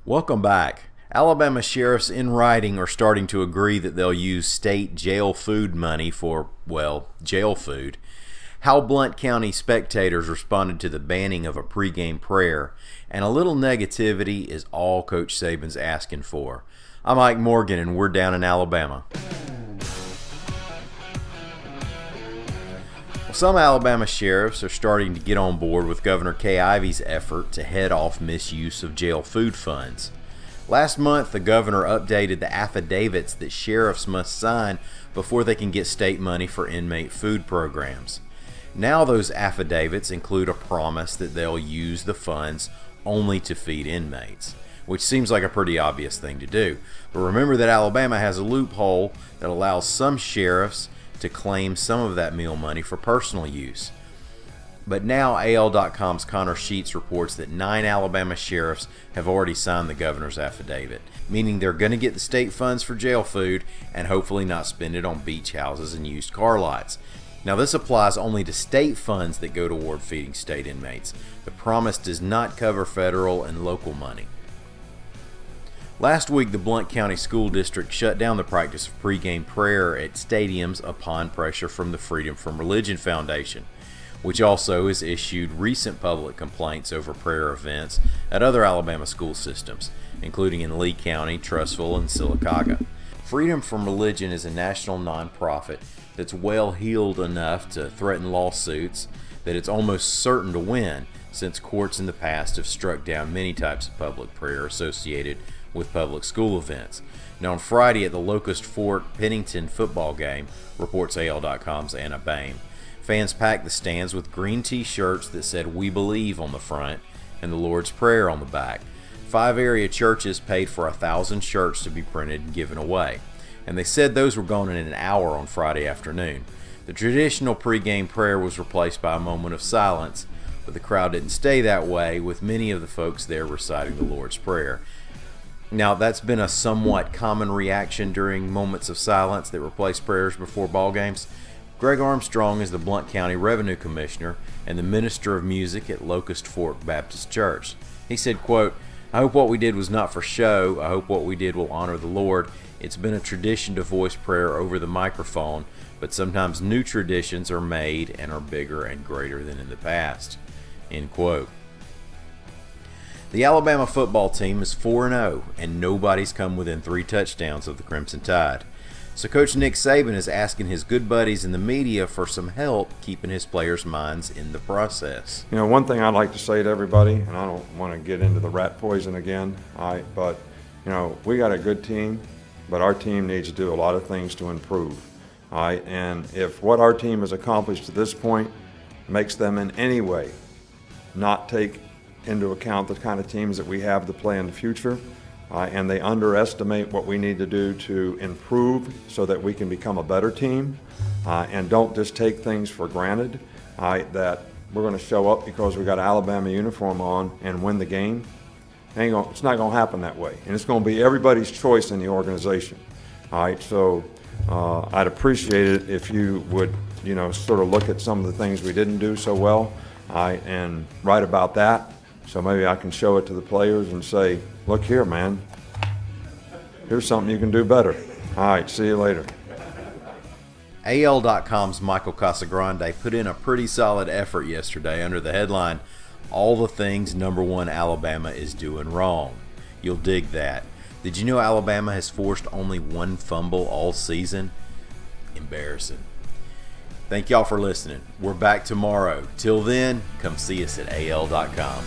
Welcome back. Alabama sheriffs in writing are starting to agree that they'll use state jail food money for, well, jail food. How Blount County spectators responded to the banning of a pregame prayer, and a little negativity is all Coach Saban's asking for. I'm Mike Morgan, and we're down in Alabama. Some Alabama sheriffs are starting to get on board with Governor Kay Ivey's effort to head off misuse of jail food funds. Last month, the governor updated the affidavits that sheriffs must sign before they can get state money for inmate food programs. Now those affidavits include a promise that they'll use the funds only to feed inmates, which seems like a pretty obvious thing to do. But remember that Alabama has a loophole that allows some sheriffs to claim some of that meal money for personal use. But now AL.com's Connor Sheets reports that 9 Alabama sheriffs have already signed the governor's affidavit, meaning they're going to get the state funds for jail food and hopefully not spend it on beach houses and used car lots. Now this applies only to state funds that go toward feeding state inmates. The promise does not cover federal and local money. Last week, the Blount County School District shut down the practice of pregame prayer at stadiums upon pressure from the Freedom from Religion Foundation, which also has issued recent public complaints over prayer events at other Alabama school systems, including in Lee County, Trussville, and Sylacauga. Freedom from Religion is a national nonprofit that's well-heeled enough to threaten lawsuits that it's almost certain to win, since courts in the past have struck down many types of public prayer associated with public school events. Now on Friday at the Locust Fork Pennington football game, reports AL.com's Anna Bain, fans packed the stands with green t-shirts that said "We Believe" on the front and the Lord's Prayer on the back. 5 area churches paid for 1,000 shirts to be printed and given away, and they said those were gone in an hour on Friday afternoon. The traditional pregame prayer was replaced by a moment of silence, but the crowd didn't stay that way, with many of the folks there reciting the Lord's Prayer. Now, that's been a somewhat common reaction during moments of silence that replace prayers before ball games. Greg Armstrong is the Blount County Revenue Commissioner and the Minister of Music at Locust Fork Baptist Church. He said, quote, "I hope what we did was not for show. I hope what we did will honor the Lord. It's been a tradition to voice prayer over the microphone, but sometimes new traditions are made and are bigger and greater than in the past." End quote. The Alabama football team is 4-0, and nobody's come within 3 touchdowns of the Crimson Tide. So Coach Nick Saban is asking his good buddies in the media for some help keeping his players' minds in the process. You know, one thing I'd like to say to everybody, and I don't want to get into the rat poison again, but, you know, we got a good team, but our team needs to do a lot of things to improve. And if what our team has accomplished to this point makes them in any way not take into account the kind of teams that we have to play in the future, and they underestimate what we need to do to improve so that we can become a better team, and don't just take things for granted, that we're going to show up because we got an Alabama uniform on and win the game. It's not going to happen that way, and it's going to be everybody's choice in the organization. So I'd appreciate it if you would, you know, sort of look at some of the things we didn't do so well, and write about that. So maybe I can show it to the players and say, look here, man, here's something you can do better. All right, see you later. AL.com's Michael Casagrande put in a pretty solid effort yesterday under the headline, "All the Things Number 1 Alabama is Doing Wrong." You'll dig that. Did you know Alabama has forced only 1 fumble all season? Embarrassing. Thank y'all for listening. We're back tomorrow. Till then, come see us at AL.com.